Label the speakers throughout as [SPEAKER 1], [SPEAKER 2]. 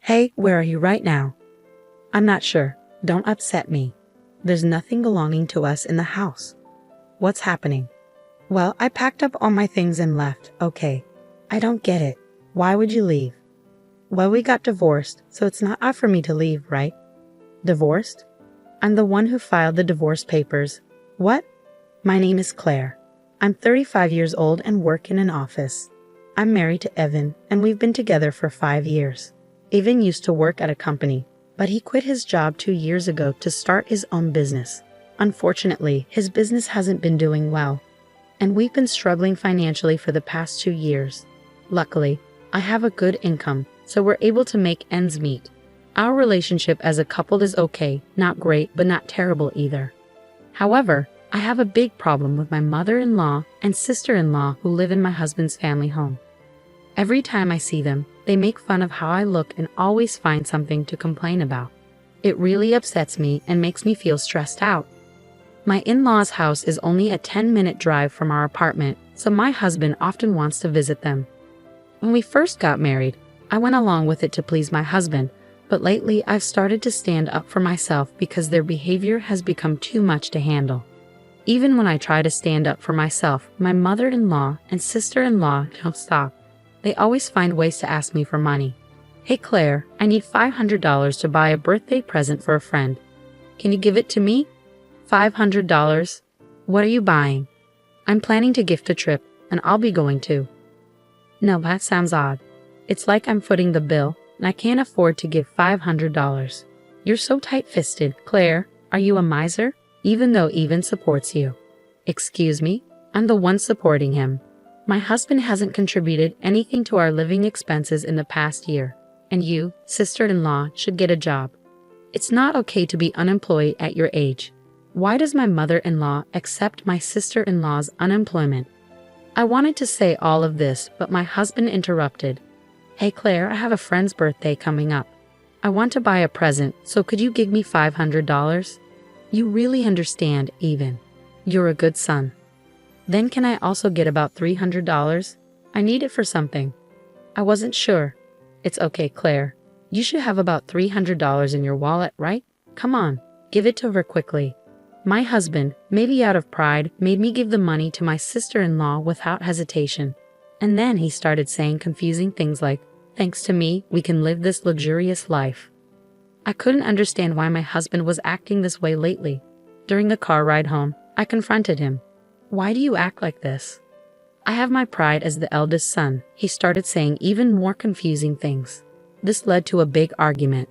[SPEAKER 1] Hey, where are you right now? I'm not sure. Don't upset me. There's nothing belonging to us in the house. What's happening? Well, I packed up all my things and left. Okay. I don't get it. Why would you leave? Well, we got divorced, so it's not odd for me to leave, right? Divorced? I'm the one who filed the divorce papers. What? My name is Claire. I'm 35 years old and work in an office. I'm married to Evan, and we've been together for 5 years. Evan used to work at a company, but he quit his job 2 years ago to start his own business. Unfortunately, his business hasn't been doing well, and we've been struggling financially for the past 2 years. Luckily, I have a good income, so we're able to make ends meet. Our relationship as a couple is okay, not great, but not terrible either. However, I have a big problem with my mother-in-law and sister-in-law who live in my husband's family home. Every time I see them, they make fun of how I look and always find something to complain about. It really upsets me and makes me feel stressed out. My in-laws' house is only a 10-minute drive from our apartment, so my husband often wants to visit them. When we first got married, I went along with it to please my husband, but lately I've started to stand up for myself because their behavior has become too much to handle. Even when I try to stand up for myself, my mother-in-law and sister-in-law don't stop. They always find ways to ask me for money. Hey Claire, I need $500 to buy a birthday present for a friend. Can you give it to me? $500? What are you buying? I'm planning to gift a trip, and I'll be going too. No, that sounds odd. It's like I'm footing the bill, and I can't afford to give $500. You're so tight-fisted, Claire. Are you a miser? Even though Evan supports you. Excuse me? I'm the one supporting him. My husband hasn't contributed anything to our living expenses in the past year, and you, sister-in-law, should get a job. It's not okay to be unemployed at your age. Why does my mother-in-law accept my sister-in-law's unemployment? I wanted to say all of this, but my husband interrupted. Hey Claire, I have a friend's birthday coming up. I want to buy a present, so could you give me $500? You really understand, Evan. You're a good son. Then can I also get about $300? I need it for something. I wasn't sure. It's okay, Claire. You should have about $300 in your wallet, right? Come on, give it to her quickly. My husband, maybe out of pride, made me give the money to my sister-in-law without hesitation. And then he started saying confusing things like, thanks to me, we can live this luxurious life. I couldn't understand why my husband was acting this way lately. During the car ride home, I confronted him. Why do you act like this? I have my pride as the eldest son. He started saying even more confusing things. This led to a big argument.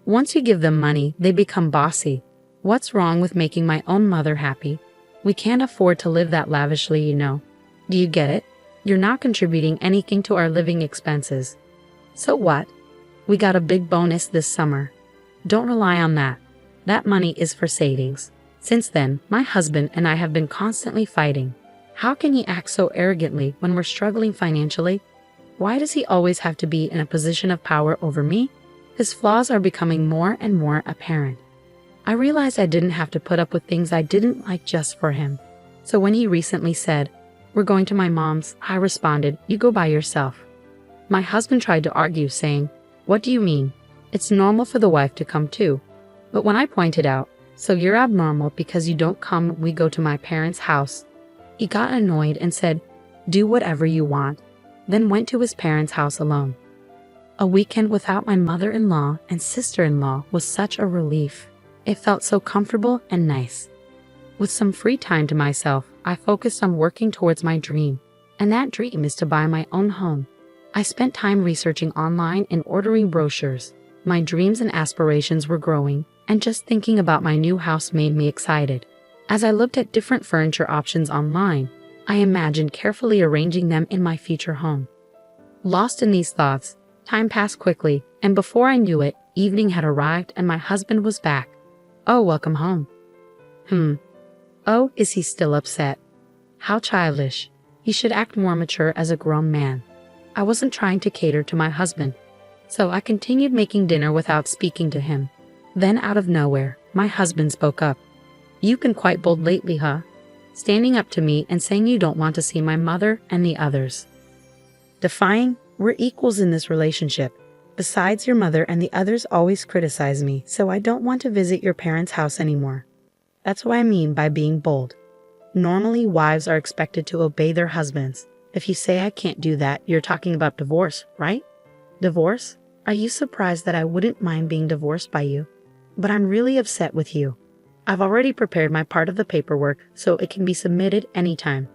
[SPEAKER 1] Once you give them money, they become bossy. What's wrong with making my own mother happy? We can't afford to live that lavishly, you know. Do you get it? You're not contributing anything to our living expenses. So what? We got a big bonus this summer. Don't rely on that. That money is for savings. Since then, my husband and I have been constantly fighting. How can he act so arrogantly when we're struggling financially? Why does he always have to be in a position of power over me? His flaws are becoming more and more apparent. I realized I didn't have to put up with things I didn't like just for him. So when he recently said, "We're going to my mom's," I responded, "You go by yourself." My husband tried to argue, saying, "What do you mean? It's normal for the wife to come too." But when I pointed out, "So you're abnormal because you don't come when we go to my parents' house," he got annoyed and said, "Do whatever you want," then went to his parents' house alone. A weekend without my mother-in-law and sister-in-law was such a relief. It felt so comfortable and nice. With some free time to myself, I focused on working towards my dream, and that dream is to buy my own home. I spent time researching online and ordering brochures. My dreams and aspirations were growing, and just thinking about my new house made me excited. As I looked at different furniture options online, I imagined carefully arranging them in my future home. Lost in these thoughts, time passed quickly, and before I knew it, evening had arrived and my husband was back. "Oh, welcome home." Oh, is he still upset? How childish. He should act more mature as a grown man. I wasn't trying to cater to my husband, so I continued making dinner without speaking to him. Then out of nowhere, my husband spoke up. "You've been quite bold lately, huh? Standing up to me and saying you don't want to see my mother and the others." Defying, we're equals in this relationship, Besides, your mother and the others always criticize me, so I don't want to visit your parents' house anymore. That's what I mean by being bold. Normally, wives are expected to obey their husbands. If you say I can't do that, you're talking about divorce, right? Divorce? Are you surprised that I wouldn't mind being divorced by you? But I'm really upset with you. I've already prepared my part of the paperwork, so it can be submitted anytime.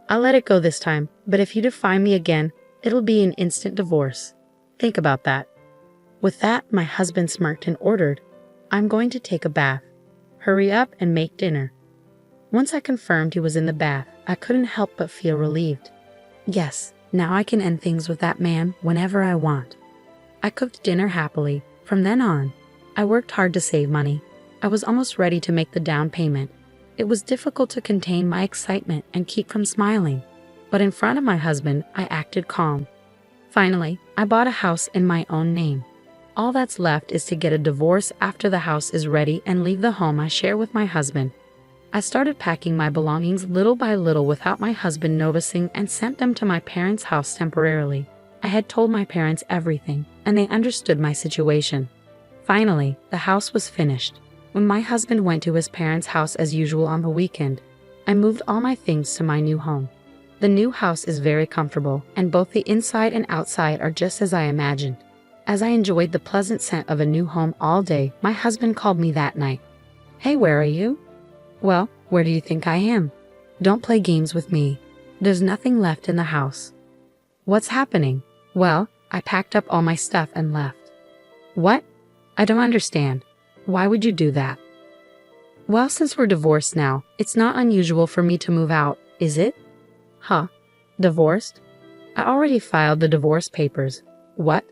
[SPEAKER 1] I'll let it go this time, but if you defy me again, it'll be an instant divorce. Think about that. With that, my husband smirked and ordered, "I'm going to take a bath. Hurry up and make dinner." Once I confirmed he was in the bath, I couldn't help but feel relieved. Yes, now I can end things with that man whenever I want. I cooked dinner happily. From then on, I worked hard to save money. I was almost ready to make the down payment. It was difficult to contain my excitement and keep from smiling. But in front of my husband, I acted calm. Finally, I bought a house in my own name. All that's left is to get a divorce after the house is ready and leave the home I share with my husband. I started packing my belongings little by little without my husband noticing and sent them to my parents' house temporarily. I had told my parents everything, and they understood my situation. Finally, the house was finished. When my husband went to his parents' house as usual on the weekend, I moved all my things to my new home. The new house is very comfortable, and both the inside and outside are just as I imagined. As I enjoyed the pleasant scent of a new home all day, my husband called me that night. "Hey, where are you?" "Well, where do you think I am?" "Don't play games with me. There's nothing left in the house." "What's happening?" "Well, I packed up all my stuff and left." "What? I don't understand. Why would you do that?" "Well, since we're divorced now, it's not unusual for me to move out, is it?" "Huh? Divorced? I already filed the divorce papers." "What?"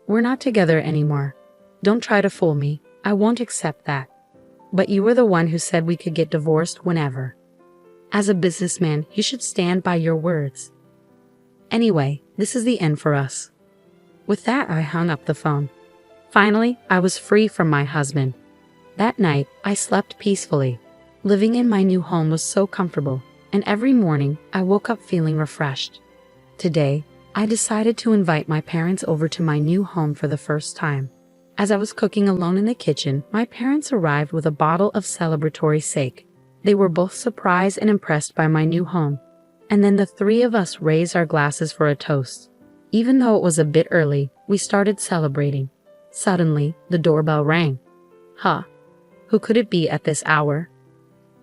[SPEAKER 1] "We're not together anymore. Don't try to fool me. I won't accept that." "But you were the one who said we could get divorced whenever. As a businessman, you should stand by your words. Anyway, this is the end for us." With that, I hung up the phone. Finally, I was free from my husband. That night, I slept peacefully. Living in my new home was so comfortable, and every morning, I woke up feeling refreshed. Today, I decided to invite my parents over to my new home for the first time. As I was cooking alone in the kitchen, my parents arrived with a bottle of celebratory sake. They were both surprised and impressed by my new home. And then the three of us raised our glasses for a toast. Even though it was a bit early, we started celebrating. Suddenly, the doorbell rang. Huh? Who could it be at this hour?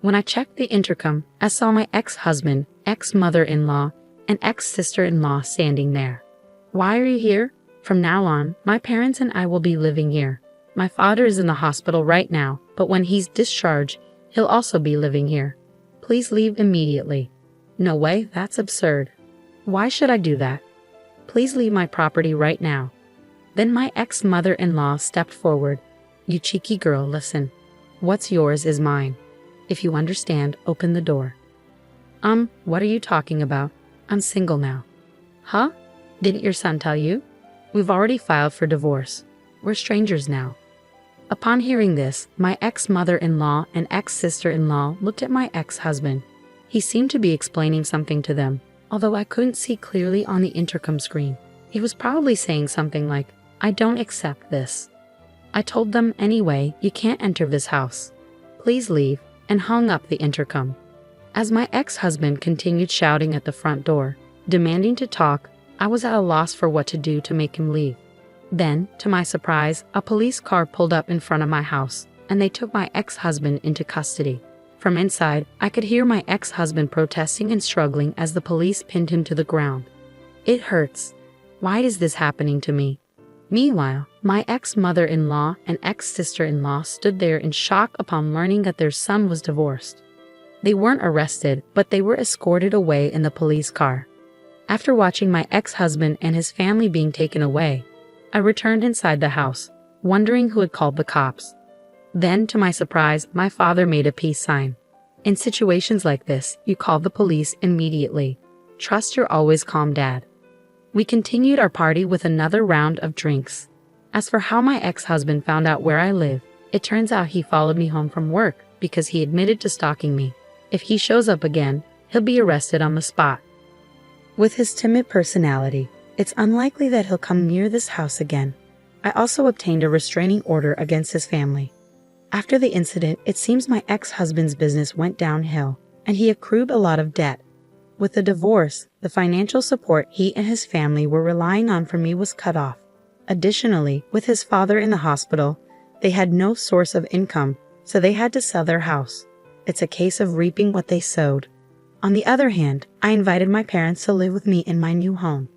[SPEAKER 1] When I checked the intercom, I saw my ex-husband, ex-mother-in-law, and ex-sister-in-law standing there. "Why are you here?" "From now on, my parents and I will be living here. My father is in the hospital right now, but when he's discharged, he'll also be living here. Please leave immediately." "No way, that's absurd." "Why should I do that?" "Please leave my property right now." Then my ex-mother-in-law stepped forward. "You cheeky girl, listen. What's yours is mine. If you understand, open the door." What are you talking about? I'm single now." "Huh? Didn't your son tell you?" "We've already filed for divorce. We're strangers now." Upon hearing this, my ex-mother-in-law and ex-sister-in-law looked at my ex-husband. He seemed to be explaining something to them, although I couldn't see clearly on the intercom screen. He was probably saying something like, "I don't accept this." I told them, "Anyway, you can't enter this house. Please leave," and hung up the intercom. As my ex-husband continued shouting at the front door, demanding to talk, I was at a loss for what to do to make him leave. Then, to my surprise, a police car pulled up in front of my house, and they took my ex-husband into custody. From inside, I could hear my ex-husband protesting and struggling as the police pinned him to the ground. It hurts. Why is this happening to me? Meanwhile, my ex-mother-in-law and ex-sister-in-law stood there in shock upon learning that their son was divorced. They weren't arrested, but they were escorted away in the police car. After watching my ex-husband and his family being taken away, I returned inside the house, wondering who had called the cops. Then, to my surprise, my father made a peace sign. In situations like this, you call the police immediately. Trust your always calm dad. We continued our party with another round of drinks. As for how my ex-husband found out where I live, it turns out he followed me home from work because he admitted to stalking me. If he shows up again, he'll be arrested on the spot. With his timid personality, it's unlikely that he'll come near this house again. I also obtained a restraining order against his family. After the incident, it seems my ex-husband's business went downhill, and he accrued a lot of debt. With the divorce, the financial support he and his family were relying on from me was cut off. Additionally, with his father in the hospital, they had no source of income, so they had to sell their house. It's a case of reaping what they sowed. On the other hand, I invited my parents to live with me in my new home.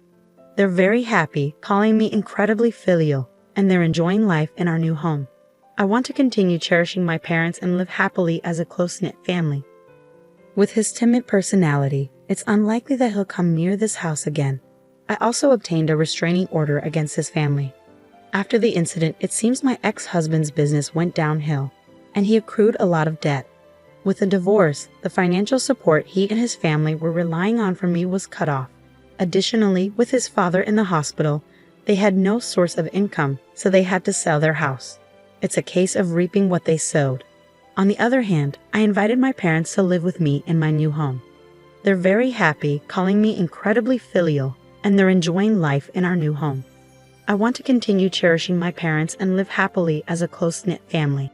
[SPEAKER 1] They're very happy, calling me incredibly filial, and they're enjoying life in our new home. I want to continue cherishing my parents and live happily as a close-knit family. With his timid personality, it's unlikely that he'll come near this house again. I also obtained a restraining order against his family. After the incident, it seems my ex-husband's business went downhill, and he accrued a lot of debt. With the divorce, the financial support he and his family were relying on from me was cut off. Additionally, with his father in the hospital, they had no source of income, so they had to sell their house. It's a case of reaping what they sowed. On the other hand, I invited my parents to live with me in my new home. They're very happy, calling me incredibly filial, and they're enjoying life in our new home. I want to continue cherishing my parents and live happily as a close-knit family.